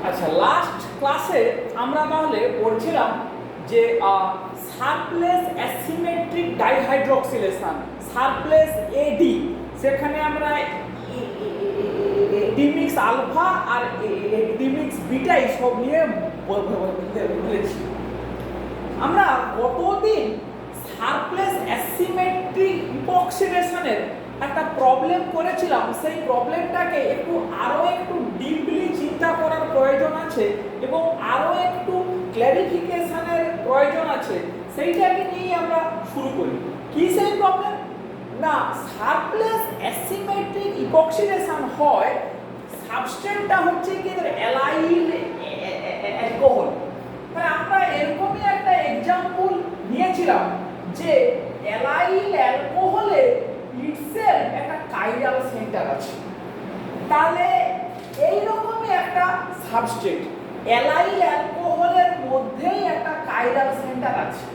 আচ্ছা, লাস্ট ক্লাসে আমরা তাহলে পড়ছিলাম যে সারপ্লেস অ্যাসিমেট্রিক ডাইহাইড্রক্সিলেশন, সারপ্লেস এডি, সেখানে আমরা ডিমিক্স আলফা আর ডিমিক্স বিটা এইসব নিয়ে বলেছি। আমরা গতদিন সারপ্লেস অ্যাসিমেট্রিক ইপক্সিডেশনের একটা প্রবলেম করেছিলাম। সেই প্রবলেমটাকে আরও একটু ডিপলি চিন্তা করার প্রয়োজন আছে এবং আরও একটু ক্ল্যারিফিকেশনের প্রয়োজন আছে। সেইটাকে নিয়েই আমরা শুরু করি। কি সেই প্রবলেম? না, সারপ্লেস অ্যাসিমেট্রিক ইপক্সিডেশন হয়, সাবস্ট্রেটটা হচ্ছে কি অ্যালাইল অ্যালকোহল। তাহলে আমরা এরকমই একটা এক্সাম্পল নিয়েছিলাম যে অ্যালাইল অ্যালকোহলে ইটসেলফ একটা কাইরাল সেন্টার আছে। তাহলে এইরকমই একটা সাবস্ট্রেট অ্যালাইল অ্যালকোহলের মধ্যেই একটা কাইরাল সেন্টার আছে।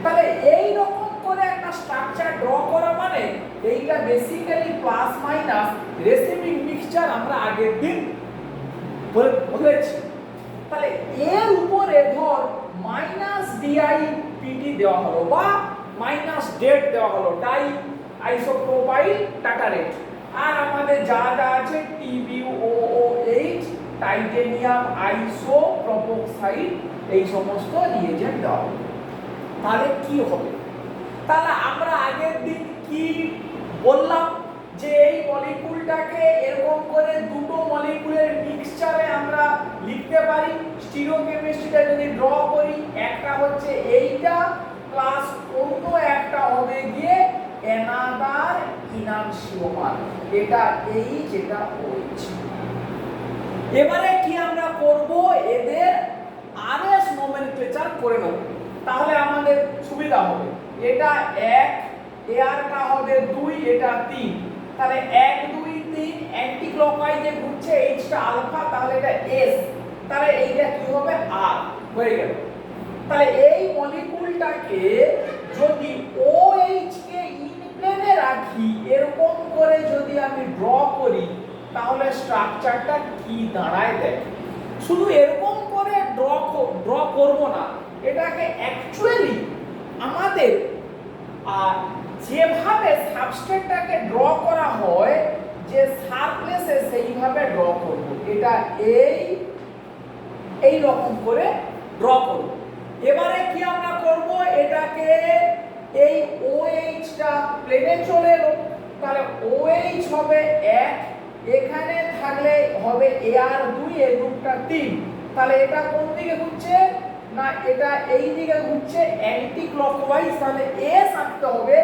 তাহলে এই রকম করে একটা স্ট্রাকচার ড্র করা মানে এইটা বেসিক্যালি প্লাস মাইনাস রেসিপিং মিক্সচার আমরা আগের দিন বলেছি। তাহলে এর উপরে ধর মাইনাস ডিআইপিটি দেওয়া হলো বা মাইনাস ডেট দেওয়া হলো, ডাই আইসোপ্রোপাইল টাটারেট, আর আমাদের যা যা আছে TbOOH, টাইটেনিয়াম আইসোপ্রোপোক্সাইড, এই সমস্ত রিয়েজেন্ট দেওয়া হলো। তাহলে কি হবে? তাহলে আমরা আগের দিন কি বললাম যে এই মলিকুলটাকে এরকম করে দুটো মলিকুলের মিক্সচারে আমরা লিখতে পারি। স্টিরিওকেমিস্ট্রিটা যদি ড্র করি, একটা হচ্ছে এইটা প্লাস অন্য একটা হবে গিয়ে অ্যানাদার ইনানশিওমার, এটা এইচ এটা ওইচ। এবারে কি আমরা করব? এদের আরএস নোমেনক্লেচার করে নেব, তাহলে আমাদের সুবিধা হবে। এটা 1, এআরটা হবে 2, এটা 3। তাহলে 1 2 3 অ্যান্টি ক্লকওয়াইজে ঘুরছে, এইচটা আলফা, তাহলে এটা এস, তাহলে এইটা কি হবে? আর হয়ে গেল। তাহলে এই মলিকুলটাকে যদি OH কে ইন প্লেনে রাখি, এরকম করে যদি আমি ড্র করি, তাহলে স্ট্রাকচারটা কি দাঁড়ায় দেখ। শুধু এরকম করে ড্র করব না, এটাকে অ্যাকচুয়ালি আমাদের যেভাবে সাবস্ট্রেটটাকে ড্র করা হয় যে সারপ্লেসে, সেইভাবে ড্র করব। এটা এই রকম করে ড্র করব। এবারে কি আমরা করব? এটাকে এই OH টা প্লেনে চলে এলো, তাহলে OH হবে 1, এখানে থাকলে হবে AR2, এই গ্রুপটা 3। তাহলে এটা কোন দিকে ঘুরছে? না, এটা এই দিকে ঘুরছে অ্যান্টি ক্লকওয়াইজ, তাহলে এস আনতে হবে।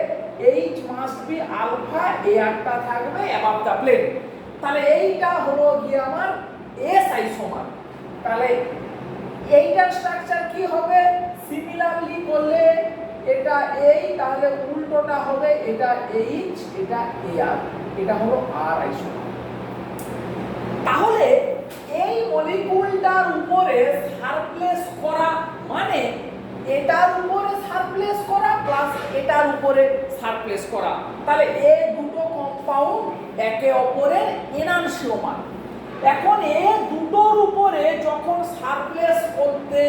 এইচ মাস্ট বি আলফা, এআরটা থাকবে অ্যাবাভ দা প্লেন। তাহলে এইটা হলো গিয়ে আমার এস আইসোমার। তাহলে এইটার স্ট্রাকচার কি হবে? সিমিলারলি করলে এটা এই, তাহলে উল্টোটা হবে এটা এইচ এটা এআর, এটা হলো আর আইসোমার। তাহলে এই মলিকুলটার উপরে সারপ্লেস করা মানে এটার উপরে সারপ্লেস করা প্লাস এটার উপরে সারপ্লেস করা, তাহলে এই দুটো কম্পাউন্ড একে অপরের এনানশিওমার। এখন এই দুটোর উপরে যখন সারপ্লেস করতে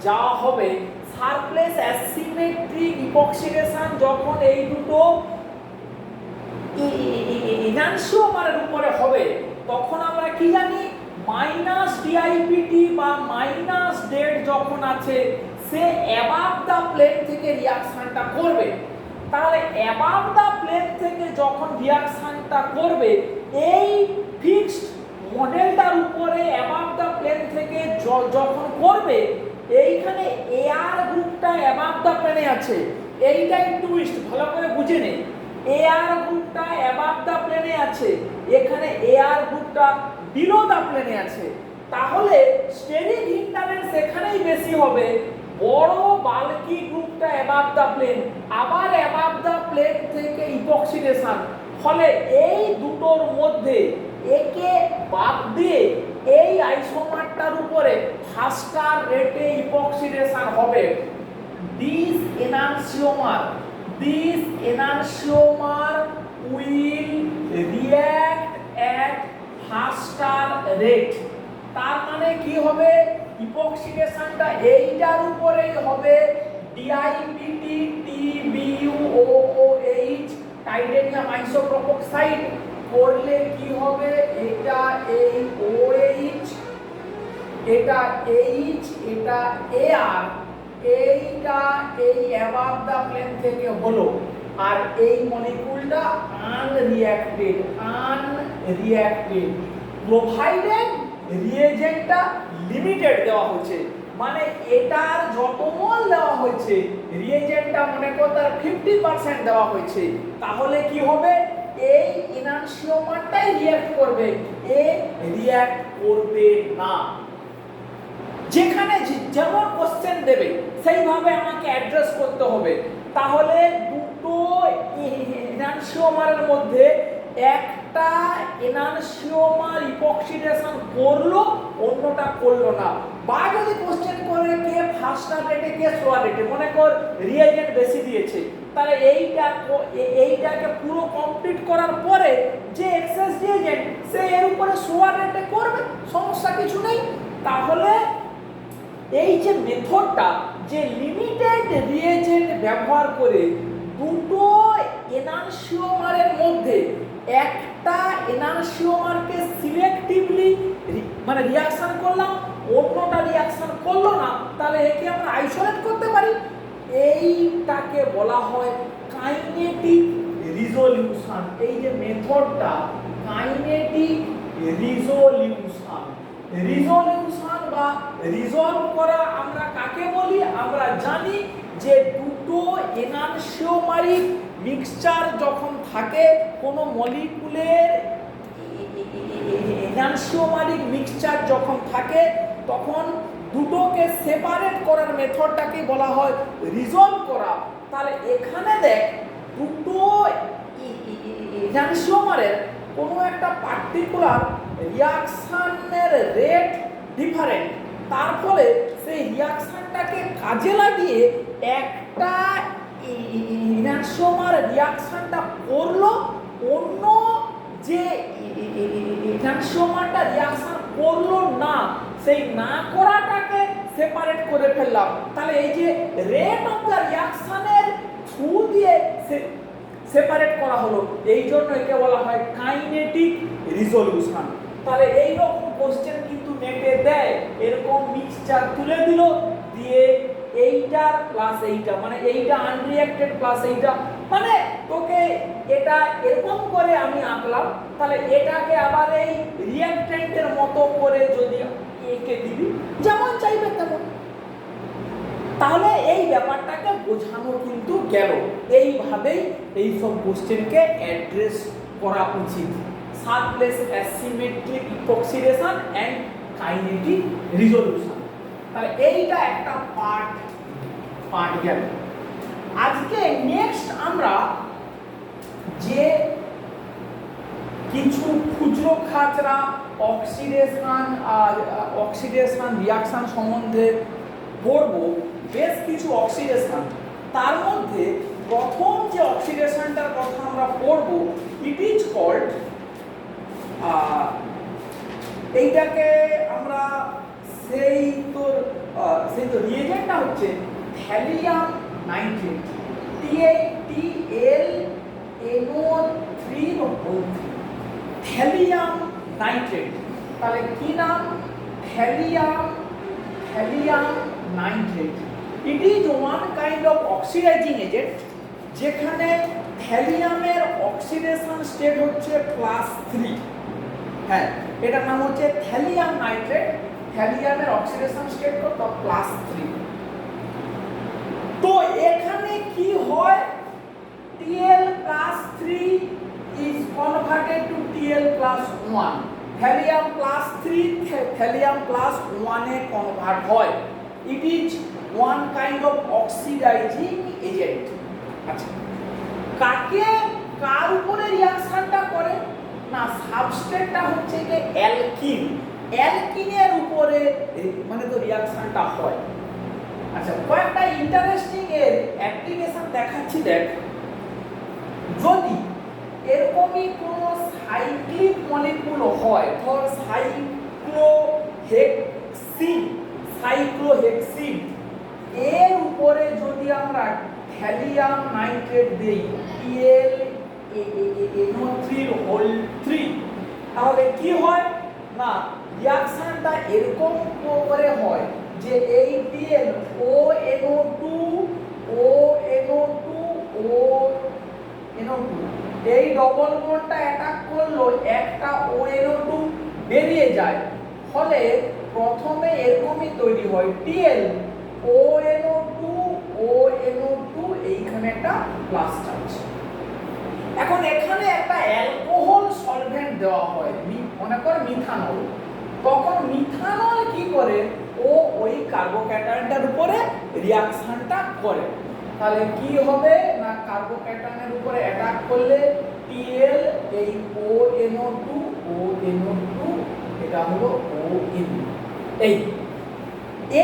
যাওয়া হবে, সারপ্লেস অ্যাসিমেট্রিক ইপক্সিডেশন যখন এই দুটো এনানশিওমারের উপরে হবে, তখন আমরা কি জানি? মাইনাস ডিআইপিটি বা মাইনাস ডেট যখন আছে, সে অ্যাবাভ দা প্লেন থেকে রিঅ্যাকশনটা করবে। তাহলে অ্যাবাভ দা প্লেন থেকে যখন রিঅ্যাকশনটা করবে, এই ফিক্সড মডেলটার উপরে অ্যাবাভ দা প্লেন থেকে যখন করবে, এইখানে এআর গ্রুপটা অ্যাবাভ দা প্লেনে আছে। এইটাই টুইস্ট, ভালো করে বুঝে নেই। এআর গ্রুপটা অ্যাবাভ দা প্লেনে আছে, এখানে এআর গ্রুপটা বিলো দা প্লেনে আছে। তাহলে স্টেরিক হিন্ডারেন্স এখানেই বেশি হবে। বড় বাল্কি গ্রুপটা অ্যাবাভ দা প্লেন, আবার অ্যাবাভ দা প্লেন থেকে ইপক্সিডেশন, ফলে এই দুটোর মধ্যে একে বাদ দিয়ে এই আইসোমারটার উপরে ফাস্টার রেটে ইপক্সিডেশন হবে। This enantiomer will react at faster rate. তার মানে কি হবে, ইপক্সিডেশনটা এইটার উপরেই হবে, ডিআইপিটি TBuOOH টাইটেনিয়াম আইসোপ্রোপক্সাইড করলে কি হবে, এটা এই OH, এটা H, এটা Ar, এইটা এই অ্যাবাভ দা প্লেন থেকে হলো, আর এই মলিকিউলটা আনরিঅ্যাক্টেড প্রোভাইডেড রিয়েজেন্টটা লিমিটেড দেওয়া হচ্ছে, মানে এটার যত মোল দেওয়া হয়েছে রিয়েজেন্টটা মনে করো তার 50% দেওয়া হয়েছে, তাহলে কি হবে, এই এনানসিওমারটাই রিঅ্যাক্ট করবে, এ রিঅ্যাক্ট করবে না। যেখানে যেমন কোশ্চেন দেবে সেইভাবে আমাকে অ্যাড্রেস করতে হবে। তাহলে দুটো এনানসিওমারের মধ্যে একটা এনানসিওমার ইপক্সিডেশন করলো, অন্যটা করলো না, বা যদি কোশ্চেন করে কে ফাস্টার রেটে কে স্লোয়ার রেটে, মনে কর রিয়েজেন্ট বেশি দিয়েছে, তাহলে এইটাকে পুরো কমপ্লিট করার পরে যে এক্সেস রিয়েজেন্ট সে এর উপরে স্লোয়ার রেটে করবে, সমস্যা কিছু নেই। তাহলে এই যে মেথডটা, যে লিমিটেড রিয়েজেন্ট ব্যবহার করে দুটো এনানসিওমারের মধ্যে একটা এনানসিওমারকে সিলেক্টিভলি মানে রিঅ্যাকশন করলাম, অন্যটা রিঅ্যাকশন করলো না, তাহলে একে আমরা আইসোলেট করতে পারি, এইটাকে বলা হয় কাইনেটিক রিজলিউশন। এই যে মেথডটা কাইনেটিক রিজলিউশন বা রিজলভ করা আমরা কাকে বলি, আমরা জানি যে দুটো এনানসিওমারিক মিক্সচার যখন থাকে, কোনো মলিকুলের এনানসিওমারিক মিক্সচার যখন থাকে, তখন দুটোকে সেপারেট করার মেথডটাকে বলা হয় রিজলভ করা। তাহলে এখানে দেখ, দুটো এনানসিওমারের কোনো একটা পার্টিকুলার রিঅ্যাকশনের রেট ডিফারেন্ট, তার ফলে সেই রিঅ্যাকশনটাকে কাজে লাগিয়ে একটা এনানসিওমার রিঅ্যাকশনটা করলো, অন্য যে এনানসিওমারটা রিঅ্যাকশন করলো না, সেই না করাটাকে সেপারেট করে ফেললাম। তাহলে এই যে রেট অফ দ্য রিঅ্যাকশনের থ্রু দিয়ে সেপারেট করা হলো, এই জন্য একে বলা হয় কাইনেটিক রিজলিউশন। তাহলে এই রকম কোশ্চেন কিন্তু নেটে দেয়, এরকম মিক্সচার তুলে দিল, দিয়ে এইটার প্লাস এইটা, মানে এইটা আনরিঅ্যাক্টেড প্লাস এইটা, মানে তোকে এটা এরকম করে আমি আঁকলাম, তাহলে এটাকে আবার এই রিঅ্যাক্টেন্টের মতো করে যদি এঁকে দিবি, যেমন চাইবে তেমন, তাহলে এই ব্যাপারটাকে বোঝানো কিন্তু গেল। এইভাবেই এই সব কোশ্চেনকে অ্যাড্রেস করা উচিত, সারপ্লেস অ্যাসিমেট্রিক ইপক্সিডেশন এন্ড কাইনেটিক রিজলিউশন। তাহলে এইটা একটা পার্ট গেল। আজকে নেক্সট আমরা যে কিছু খুচরো খাচরা অক্সিডেশন রিঅ্যাকশন সম্বন্ধে পড়বো, বেশ কিছু অক্সিডেশন, তার মধ্যে প্রথম যে অক্সিডেশনটার কথা আমরা পড়বো, ইট ইজ কল্ড, এইটাকে আমরা সেই তো রিয়েজেন্টটা হচ্ছে thallium nitrate, TaTlNO3, thallium nitrate. তাহলে কি নাম, thallium nitrate. It is one kind of oxidising agent, যেখানে থ্যালিয়ামের অক্সিডেশন স্টেট হচ্ছে +3। হ্যাঁ, এটার নাম হচ্ছে থ্যালিয়াম নাইট্রেট, থ্যালিয়ামের অক্সিডেশন স্টেট কত +3। তো এখানে কি হয়, Tl+3 is converted to Tl+1, thallium +3 thallium +1 এ কনভার্ট হয়। It is one kind of oxidising agent. আচ্ছা, কার উপরে রিঅ্যাকশনটা করে না, সাবস্ট্রেটটা হচ্ছে যে অ্যালকিনের উপরে মানে তো রিঅ্যাকশনটা হয়। আচ্ছা, কয়েকটা ইন্টারেস্টিং এর অ্যাপ্লিকেশন দেখাচ্ছি। দেখ, যদি এরকমই কোনো সাইক্লিক মলিকুল হয়, ধর সাইক্লোহেক্সেন থ্যালিয়াম নাইট্রেট দেই PlNO3 তাহলে কি হয় না রিঅ্যাকশনটা এরকম করে হয় যে এই Pl ONO2 ONO2 ONO2 এই ডবল বন্ডটা অ্যাটাক করলো একটা ONO2 বেরিয়ে যায় ফলে প্রথমে এরকমই তৈরি হয় Tl ONO2 ONO2 এইখানে একটা প্লাস চার্জ। এখন এখানে একটা অ্যালকোহল সলভেন্ট দেওয়া হয় মনে কর মিথানল তখন মিথানল কি করে ও ওই কার্বোক্যাটায়নটার উপরে রিঅ্যাকশনটা করে তাহলে কি হবে না কার্বোক্যাটায়নের উপরে অ্যাটাক করলে Tl এই ONO2 এটা হলো ON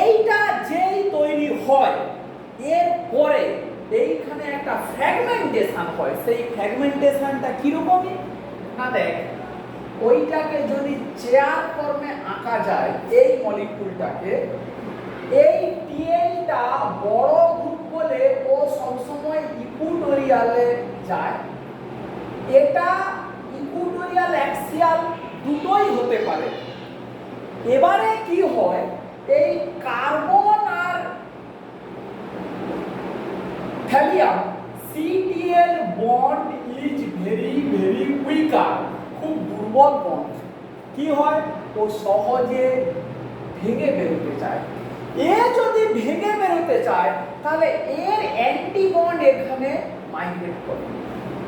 এইটা যেই তৈরি হয় এর পরে এইখানে একটা ফ্র্যাগমেন্টেশন হয় সেই ফ্র্যাগমেন্টেশনটা কি রকমই না দেখ ওইটাকে যদি চেয়ার ফর্মে আঁকা যায় এই মলিকিউলটাকে এই টিএলটা বড় গ্রুপ বলে ও সবসময় ইকুটোরিয়ালে যায় এটা ইকুটোরিয়াল অ্যাক্সিয়াল দুটোই হতে পারে এবারে কি হয় এই কার্বন আর thallium CTL bond is very very weaker খুব দুর্বল বন্ড কি হয় ও সহজে ভেঙে বেরোতে চায় এ যদি ভেঙে বেরোতে চায় তাহলে এর অ্যান্টি বন্ড এখানে মাইগ্রেট করে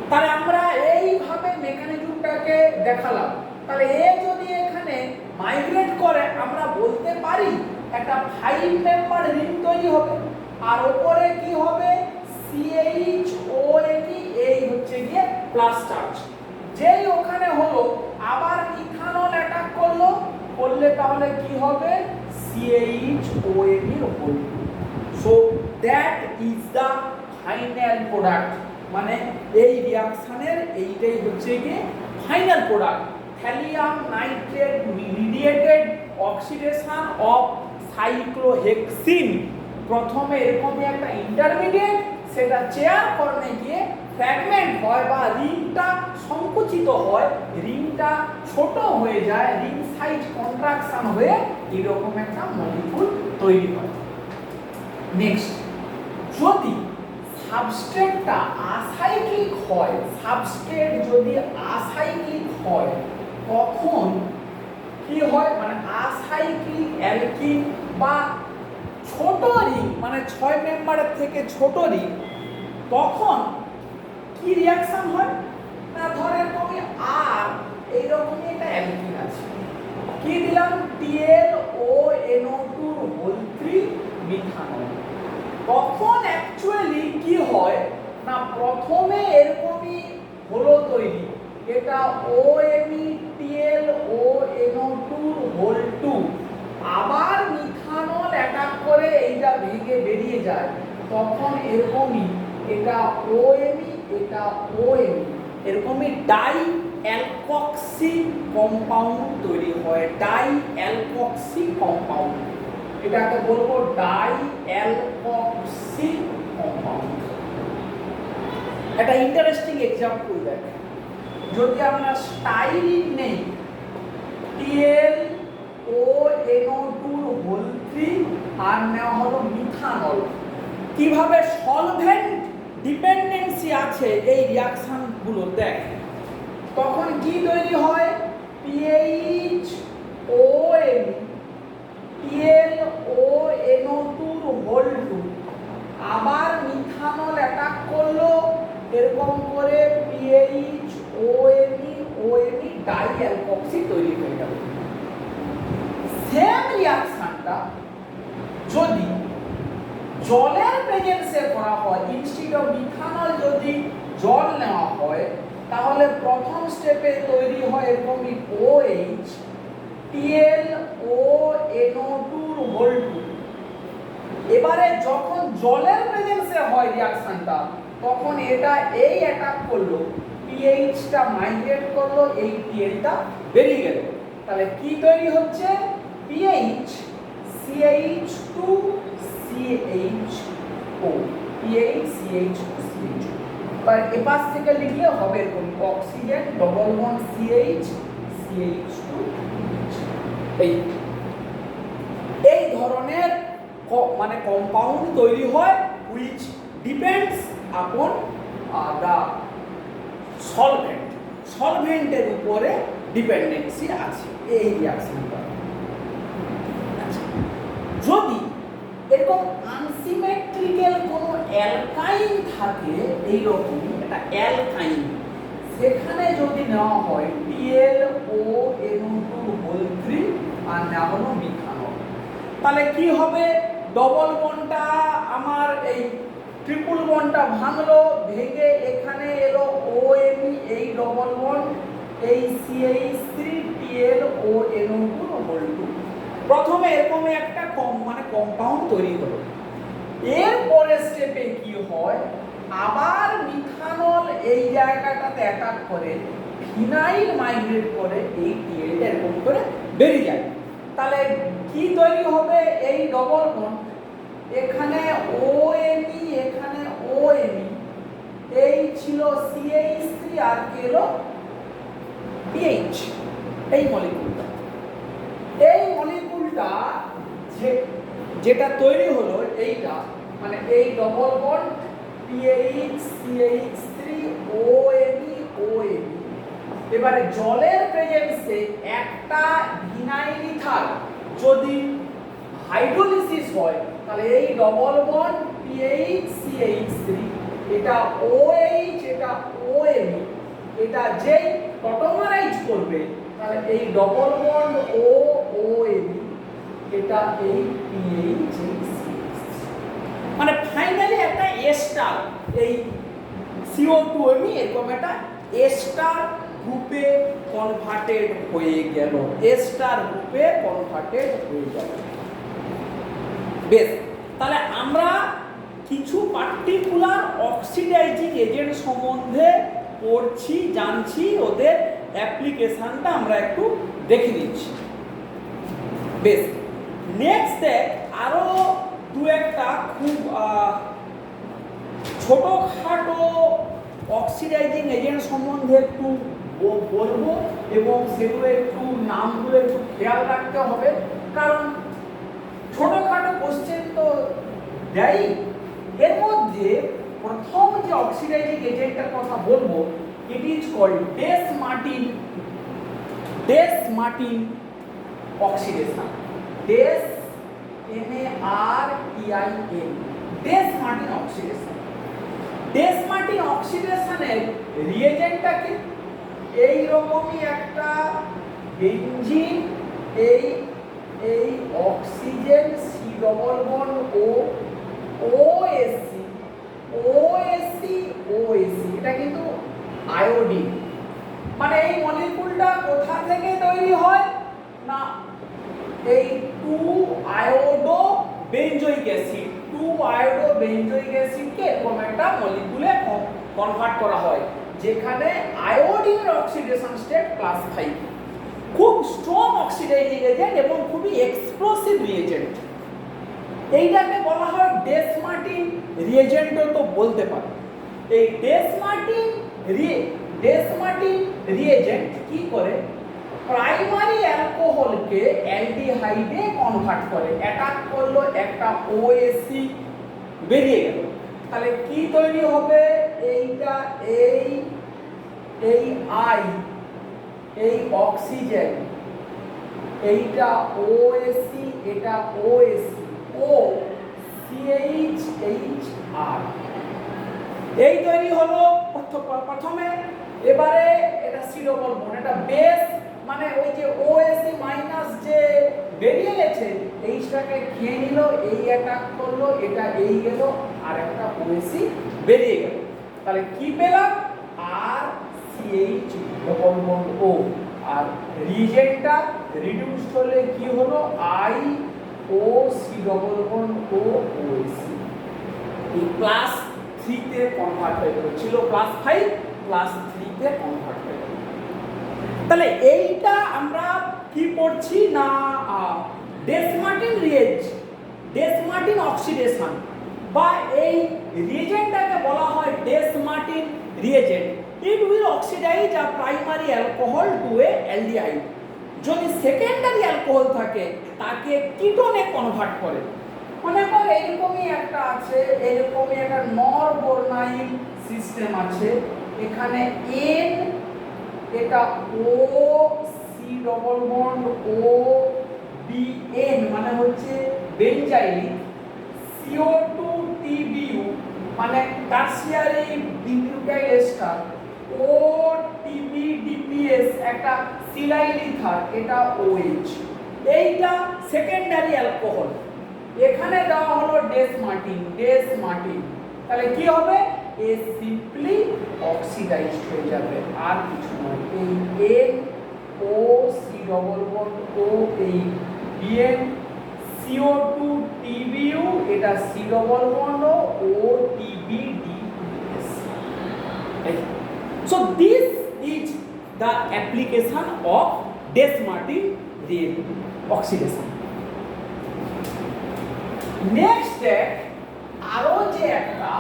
তাহলে আমরা এইভাবে মেকানিজমটাকে দেখালাম তাহলে এ যদি এখানে মাইগ্রেট করে আমরা বলতে পারি একটা 5 মেম্বার রিং তৈরি হবে আর উপরে কি হবে CHONE এই হচ্ছে গিয়ে প্লাস চার্জ যেই ওখানে হলো আবার ইথানল অ্যাটাক করলে তাহলে কি হবে CHONE এর হোল so that is the final product মানে এই রিঅ্যাকশনের এইটাই হচ্ছে গিয়ে final product thallium nitrate mediated oxidation of cyclohexene প্রথমে এরকমই একটা ইন্টারমিডিয়েট সেটা চেয়ার ফর্মে গিয়ে ফ্র্যাগমেন্ট হয় বা রিংটা সংকুচিত হয় রিংটা ছোট হয়ে যায় রিং সাইজ কন্ট্রাকশন হয়ে এরকম একটা মলিকিউল তৈরি হয় নেক্সট যদি সাবস্ট্রেটটা আসাইক্লিক হয় সাবস্ট্রেট যদি আসাইক্লিক হয় তখন কি হয় মানে আসাইক্লিক অ্যালকিন বা ছোট রিং মানে 6 মেম্বারের থেকে ছোট রিং তখন কি রিঅ্যাকশন হয় না ধরে তুমি আর এই রকমই একটা অ্যালকিন আছে কি দিলাম TlONO2 মিথানল তখন অ্যাকচুয়ালি কি হয় না প্রথমে এরকমই হলো তৈরি এটা OMeTlONO2 আবার মিথানল অ্যাটাক করে এইটা ভেঙে বেরিয়ে যায় তখন এরকমই এটা OMe এটা OMe এরকমই ডাই অ্যালকক্সি কম্পাউন্ড তৈরি হয় ডাই অ্যালকক্সি কম্পাউন্ড এটাকে বলবো ডাই অ্যালকক্সি কম্পাউন্ড একটা ইন্টারেস্টিং एग्जांपल দেখ যদি আমরা স্টাইরিন নেই TlONO2 আর নেওয়া হলো মিথানল কিভাবে সলভেন্ট ডিপেন্ডেন্সি আছে এই রিঅ্যাকশন গুলো দেখ তখন কি তৈরি হয় PHOM TlONO2 আবার মিথানল অ্যাটাক করলো এরকম করে PHOMe ডাই অ্যালকক্সি তৈরি হয়ে গেল সেম রিঅ্যাকশনটা যদি জলের প্রেজেন্সে করা হয় ইনস্টিড অফ মিথানল যদি জল নেওয়া হয় তাহলে প্রথম স্টেপে তৈরি হয় এরকমই OH TlONO2 এবারে যখন জলের প্রেজেন্সে হয় রিঅ্যাকশনটা তখন এটা এই অ্যাটাক করলো pH-টা মাইগ্রেট করলো এই Tl-টা বেরিয়ে গেল তাহলে কি তৈরি হচ্ছে pH CH2CHO PH CH2 CH2। আর এপাশ থেকে লিখলে হবে এরকম oxygen double bond CH CH2 এই ধরনের মানে কম্পাউন্ড তৈরি হয় which depends upon the solvent সলভেন্টের উপরে ডিপেন্ডেন্সি আছে এই রিঅ্যাকশনটা। যদি এরকম আনসিমেট্রিক্যাল কোনো অ্যালকাইন থাকে এইরকমই একটা অ্যালকাইন, সেখানে যদি নেওয়া হয় PlONO2 আর নেওয়া হলো মিথানল, তাহলে কি হবে? ডবল বন্ডটা আমার এই ট্রিপল বন্ডটা ভাঙলো, ভেঙে এখানে এলো ONE, এই ডবল বন্ড এই CH3PlONO2। প্রথমে এরকম একটা মানে কম্পাউন্ড তৈরি হলো। এরপরে স্টেপে কি হয়, আবার মিথানল এই জায়গাটাতে অ্যাটাক করে ফিনাইল মাইগ্রেট করে এই টিএলটা এরকম করে বেরিয়ে যায়। তাহলে কি তৈরি হবে? এই ডবল বন্ড এখানে ONE এখানে ONE, এই ছিল CH3 আর কি হলো PH। এই মলিকুলটা যেটা তৈরি হলো এইটা মানে এই double bond PH CH3 ONE ONE। এবারে জলের প্রেজেন্সে একটা ভিনাইল ইথার যদি হাইড্রোলিসিস হয় তাহলে এই ডবল বন্ড PH CH3 এটা OH এটা ONE, এটা যেই টটোমারাইজ করবে তাহলে এই ডবল বন্ড ONE এটা এই PH মানে ফাইনালি একটা এস্টার এই CO2 এরকম একটা এস্টার গ্রুপে কনভার্টেড হয়ে গেল, এস্টার গ্রুপে কনভার্টেড হয়ে গেল। বেশ, তাহলে আমরা কিছু পার্টিকুলার অক্সিডাইজিং এজেন্ট সম্বন্ধে পড়ছি, জানছি, ওদের অ্যাপ্লিকেশনটা আমরা একটু দেখে নিচ্ছি। বেশ, নেক্সট আরো দু একটা খুব ছোটখাটো অক্সিডাইজিং এজেন্ট সম্বন্ধে একটু বলবো এবং সেগুলো একটু নামগুলো একটু খেয়াল রাখতে হবে, কারণ ছোটখাটো কোশ্চেন তো দেয়। এর মধ্যে প্রথম যে অক্সিডাইজিং এজেন্টের কথা বলবো, it is called Dess Martin oxidation. Dess MARTIN Dess Martin oxidation. Dess Martin অক্সিডেশনের রিয়েজেন্টটা কি? এই রকমই একটা বেনজিন, এই oxygen C double bond OSC এটা কিন্তু আয়োডিন। মানে এই মলিকুলটা কোথা থেকে তৈরি হয় না, এই 2-আয়োডো বেঞ্জোইক অ্যাসিডকে এরকম একটা মলিকুলে কনভার্ট করা হয়, যেখানে আয়োডিনের অক্সিডেশন স্টেট +5। খুব স্ট্রং অক্সিডাইজিং এজেন্ট এবং খুবই এক্সপ্লোসিভ রিয়েজেন্ট। এইটাকে বলা হয় ডেস মার্টিন রিয়েজেন্টও তো বলতে পারে। এই ডেস মার্টিন রিয়েজেন্ট কি করে? প্রাইমারি অ্যালকোহলকে অ্যালডিহাইডে কনভার্ট করে। অ্যাটাক করলো, একটা OAC বেরিয়ে গেল, তাহলে কি তৈরি হবে? এইটা এই এই অক্সিজেন, এইটা OAC এটা OAC CHHR, এই তৈরি হলো প্রথমে। এবারে এটা সি ডবল বন্ড, এটা বেস মানে ওই যে OAC মাইনাস যে বেরিয়ে গেছে এইটাকে খেয়ে নিল, এই অ্যাটাক করলো, এটা এই গেল আর একটা OAC বেরিয়ে গেল। তাহলে কি পেলাম? আর CH ডবল বন্ড O, আর রিজেন্টটা রিডিউসড হলে কি হলো? IOC double bond OOC। এই +3 তে কনভার্ট হয়ে গেল, ছিল +5 +3 তে কনভার্ট হয়ে গেল। তাহলে এইটা আমরা কি পড়ছি না, ডেস মার্টিন অক্সিডেশন বা এই রিয়েজেন্টটাকে বলা হয় Dess Martin reagent. It will oxidise a primary alcohol to a aldehyde. যদি সেকেন্ডারি অ্যালকোহল থাকে তাকে কিটোনে কনভার্ট করে। মনে কর এরকমই একটা আছে, এরকমই একটা নরবোর্নাইন সিস্টেম আছে, এখানে এন, এটা ও সি ডবল বন্ড ও বি এন মানে হচ্ছে বেনজাইলিক, CO2 TBU মানে টারসিয়ারি বিউটাইল এস্টার, ও TBDPS একটা সিলাইল ইথার, এটা OH, এইটা সেকেন্ডারি অ্যালকোহল। এখানে দেওয়া হলো ডেস মার্টিন, তাহলে কি হবে? এ সিম্পলি অক্সিডাইজড হয়ে যাবে, আর কিছু নয়। এই N O C double bond O এই বিএন CO2 TBU এটা C double bond O TBDPS। So this is the application of Des-Martin oxidation. Next আরো যে একটা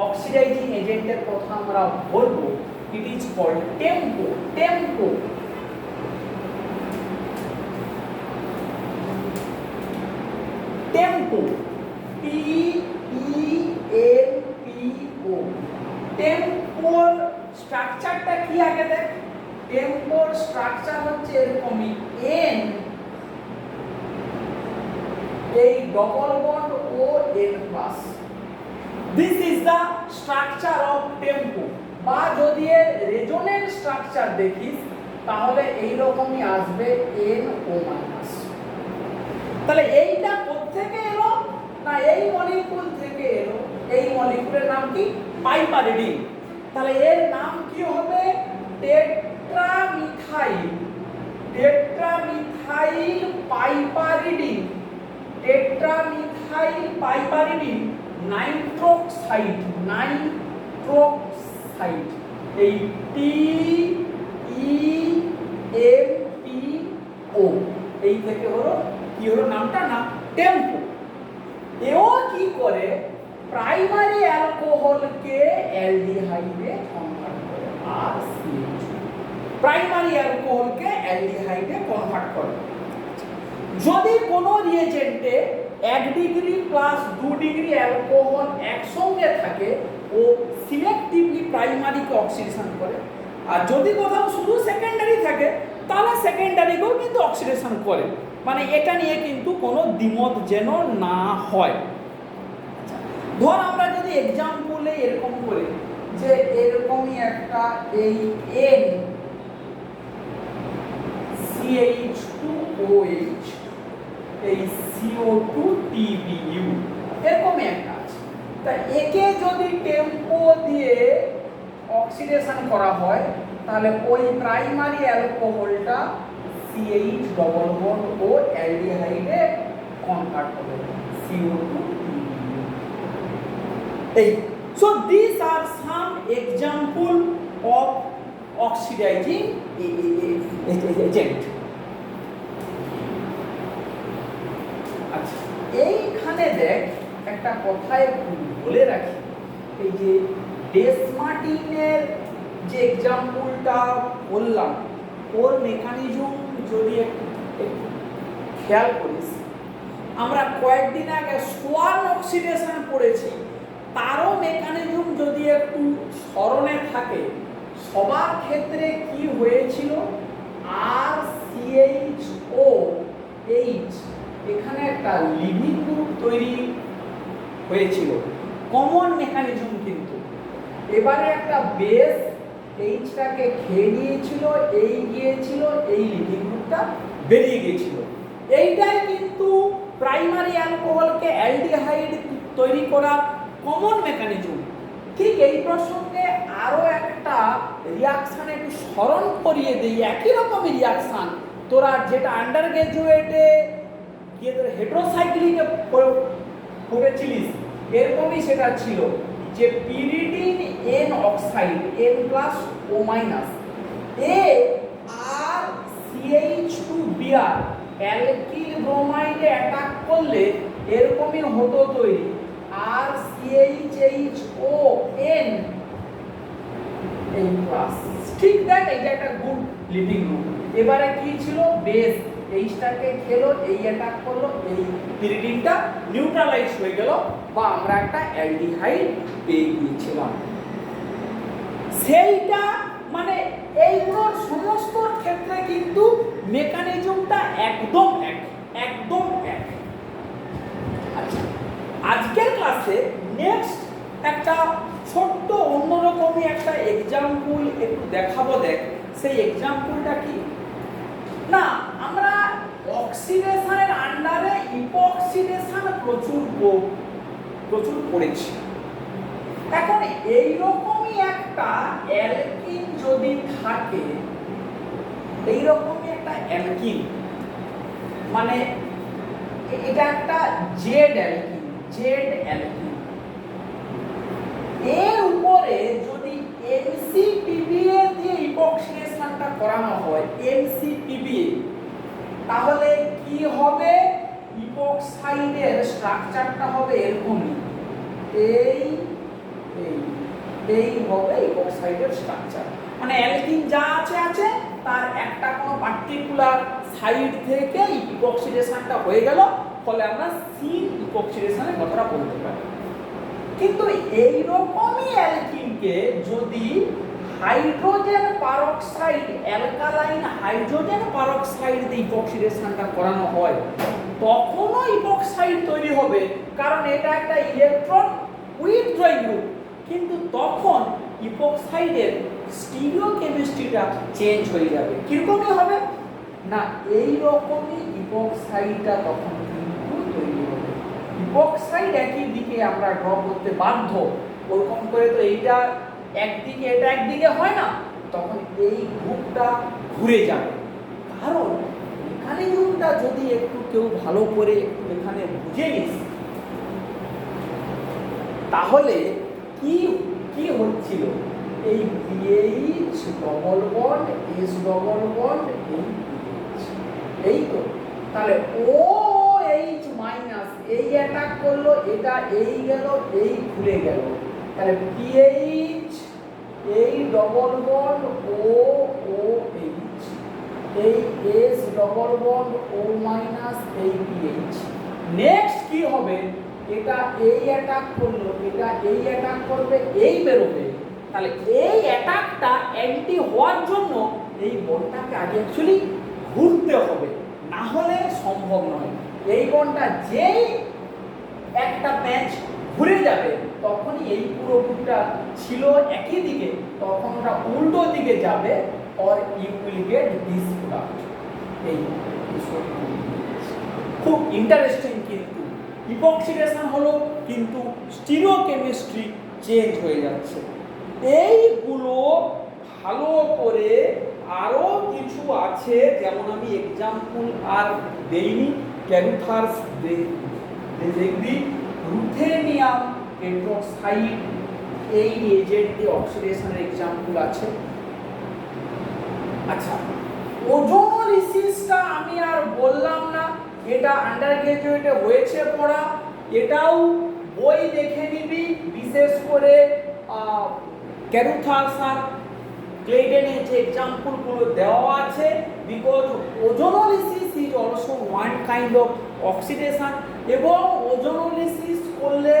অক্সিডাইজিং এজেন্টের কথা আমরা বলবো, it is called tempo. TEMPO। টেম্পোর স্ট্রাকচারটা কি আগে দেখ। টেম্পোর স্ট্রাকচার হচ্ছে এরকমই, N এই ডবল বন্ড ও N plus. This is the structure of tempo. বা যদি এর রেজোনেন্ট স্ট্রাকচার দেখিস তাহলে এই রকমই আসবে NO মাইনাস। তাহলে এইটা কোত্থেকে এলো? না এই মলিকিউল থেকে এলো। এই মলিকিউলের নাম কি? পাইপারিডিন। তাহলে এর নাম কি হবে? টেট্রামিথাইল পাইপারিডিন। নাইট্রোক্সাইড। এই TEMPO এই থেকে হলো কি হলো নামটা? না টেম্পো। এও কি করে? প্রাইমারি অ্যালকোহলকে অ্যালডিহাইডে কনভার্ট করে, আর প্রাইমারি অ্যালকোহলকে অ্যালডিহাইডে কনভার্ট করে। যদি কোনো রিয়েজেন্টে 1 ডিগ্রি প্লাস 2 ডিগ্রি অ্যালকোহল একসঙ্গে থাকে ও সিলেক্টিভলি প্রাইমারিকে অক্সিডেশন করে, আর যদি কোথাও শুধু সেকেন্ডারি থাকে তাহলে সেকেন্ডারিকেও কিন্তু অক্সিডেশন করে। মানে এটা নিয়ে কিন্তু কোনো দ্বিমত যেন না হয়। ধর আমরা যদি এক্সাম্পলে এরকম করি যে এরকমই একটা এই N CH2OH এই CO2 TBU এরকমই একটা আছে। তা একে যদি টেম্পো দিয়ে অক্সিডেশন করা হয় তাহলে ওই প্রাইমারি অ্যালকোহলটা CH ডবল বন্ড ও অ্যালডিহাইডে কনভার্ট হবে, CO2 TBU। এই so these are some example of oxidizing agent। আচ্ছা এইখানে দেখ একটা কথা একটু বলে রাখি, এই যে ডেস-মার্টিনের যে এক্সাম্পলটা বললাম ওর মেকানিজম যদি একটু খেয়াল করিস, আমরা কয়েকদিন আগে সোয়ান অক্সিডেশন পড়েছি, তারও মেকানিজম যদি একটু স্মরণে থাকে, সবার ক্ষেত্রে কি হয়েছিল? RCHOH এখানে একটা লিভিং গ্রুপ তৈরি হয়েছিল, কমন মেকানিজম। কিন্তু এবারে একটা বেস এইচটাকে খেয়ে নিয়েছিল, এই গিয়েছিল, এই লিভিং গ্রুপটা বেরিয়ে গিয়েছিল। এইটাই কিন্তু প্রাইমারি অ্যালকোহলকে অ্যালডিহাইড তৈরি করার কমন মেকানিজম। ঠিক এই প্রসঙ্গে আরো একটা রিয়াকশন একটু স্মরণ করিয়ে দিই, একই রকমই রিয়াকশন তোরা যেটা আন্ডার গ্রাজুয়েটে গিয়ে তোর হেটেরোসাইক্লিকে পড়েছিলিস, এরকমই সেটা ছিল যে pyridine N oxide N plus O minus এ আর CH2Br অ্যালকিল ব্রোমাইডে অ্যাটাক করলে এরকমই হতো তৈরি। RCHHON এই ক্লাস, ঠিক দেখ এইটা একটা গুড লিভিং রুম। এবারে কি ছিল, বেস এইটাকে খেলো, এই অ্যাটাক করলো, এই পিরিডিনটা নিউট্রালাইজ হয়ে গেল, বা আমরা একটা অ্যালডিহাইড পেয়ে গিয়েছিলাম। সেইটা মানে এইগুলোর সমস্ত ক্ষেত্রে কিন্তু মেকানিজমটা একদম এক। আচ্ছা, আজকের ক্লাসে নেক্সট একটা ছোট্ট অন্যরকমই একটা এক্সাম্পল একটু দেখাবো। দেখ সেই এক্সাম্পলটা কি না, আমরা অক্সিডেশনের আন্ডারে ইপক্সিডেশন প্রচুর পড়েছি। এখন এইরকমই একটা অ্যালকিন যদি থাকে, এইরকমই একটা অ্যালকিন, মানে এটা একটা জেড অ্যালকিন, এর উপরে যদি MCPBA দিয়ে ইপক্সিডেশনটা করানো হয়, MCPBA, তাহলে কি হবে, ইপক্সাইডের স্ট্রাকচারটা হবে এরকমই, এই হবে ইপক্সাইডের স্ট্রাকচার। মানে অ্যালকিন যা আছে তার একটা কোনো পার্টিকুলার সাইড থেকে ইপক্সিডেশনটা হয়ে গেল, ফলে আমরা সিন ইপক্সিডেশনের কথাটা বলতে পারি। কিন্তু এই রকমই অ্যালকিনকে যদি hydrogen peroxide, alkaline hydrogen peroxide দিয়ে ইপক্সিডেশনটা করানো হয়, তখনও ইপক্সাইড তৈরি হবে, কারণ এটা একটা ইলেকট্রন উইথড্রয়িং গ্রুপ। কিন্তু তখন ইপক্সাইডের স্টিরিওকেমিস্ট্রিটা চেঞ্জ হয়ে যাবে। কিরকমই হবে না, এই রকমই ইপক্সাইডটা তখন কিন্তু তৈরি হবে। ইপক্সাইড একই দিকে আমরা ড্র করতে বাধ্য, ওরকম করে তো এইটা একদিকে এটা একদিকে হয় না, তখন এই গ্রুপটা ঘুরে যাবে। কারণ মেকানিজমটা যদি একটু কেউ ভালো করে এখানে বুঝে নিস, তাহলে কি হচ্ছিল, এই BH double bond S double bond এই তো, তাহলে OH মাইনাস এই অ্যাটাক করলো, এটা এই গেল, এই খুলে গেল, তাহলে PH এই ডবল বন্ড OOH, এই S double bond O minus এই PH। নেক্সট কি হবে, এটা এই অ্যাটাক করলো, এটা এই অ্যাটাক করবে, এই বেরোবে। তাহলে এই অ্যাটাকটা অ্যান্টি হওয়ার জন্য এই বন্ডটাকে আগে অ্যাকচুয়ালি ঘুরতে হবে, না হলে সম্ভব নয়। এই বন্ডটা যেই একটা প্যাচ ঘুরে যাবে, তখনই এই পুরো গ্রুপটা ছিল একই দিকে, তখন ওটা উল্টো দিকে যাবে, or you will get this product। এই খুব ইন্টারেস্টিং, কিন্তু ইপক্সিডেশন হলো কিন্তু স্টিরিওকেমিস্ট্রি চেঞ্জ হয়ে যাচ্ছে। এইগুলো ভালো করে আরো কিছু আছে, যেমন আমি এক্সাম্পল আর দেইনি, ক্যারুথার্স দেখবি, রুথেনিয়াম টেট্রাক্সাইড, এই এজেন্ট দিয়ে অক্সিডেশনের এক্সাম্পল আছে। আচ্ছা, ওজোনোলিসিসটা আমি আর বললাম না, এটা আন্ডার গ্রাজুয়েটে হয়েছে পড়া, এটাও বই দেখে নিবি, বিশেষ করে ক্যারুথার্স আর ক্লেডেনের যে এক্সাম্পলগুলো দেওয়া আছে, because ozonolysis is also one kind of oxidation, এবং ওজোনোলিসিস করলে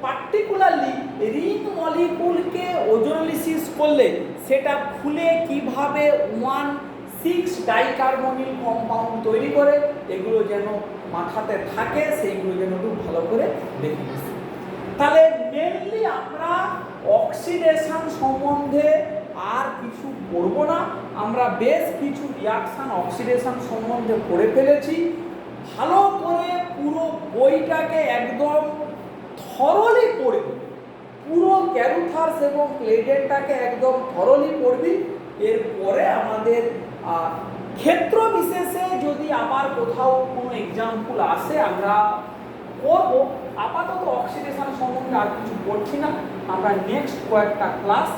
পার্টিকুলারলি রিং মলিকুলকে ওজোনোলিসিস করলে সেটা খুলে কিভাবে 1,6 ডাইকার্বনিল কম্পাউন্ড তৈরি করে, এগুলো যেন মাথাতে থাকে, সেইগুলো যেন একটু ভালো করে দেখে নিচ্ছি। তাহলে মেনলি আমরা অক্সিডেশন সম্বন্ধে আর কিছু পড়বো না, আমরা বেশ কিছু রিয়াকশন অক্সিডেশন সম্বন্ধে পড়ে ফেলেছি। ভালো করে পুরো বইটাকে একদম থরলি পড়বি, পুরো ক্যারুথার্স এবং ক্লেডেনটাকে একদম থরলি পড়বি। এরপরে আমাদের ক্ষেত্র বিশেষে যদি আবার কোথাও কোনো এক্সাম্পল আসে আমরা করব। আপাতত অক্সিডেশন সম্বন্ধে আর কিছু পড়ছি না, আমরা নেক্সট কয়েকটা ক্লাস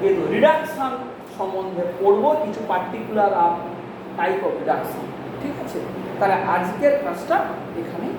এর রিডাকশন সম্বন্ধে পড়ব, কিছু পার্টিকুলার টাইপ অফ রিডাকশন। ঠিক আছে, তাহলে আজকের ক্লাসটা এখানেই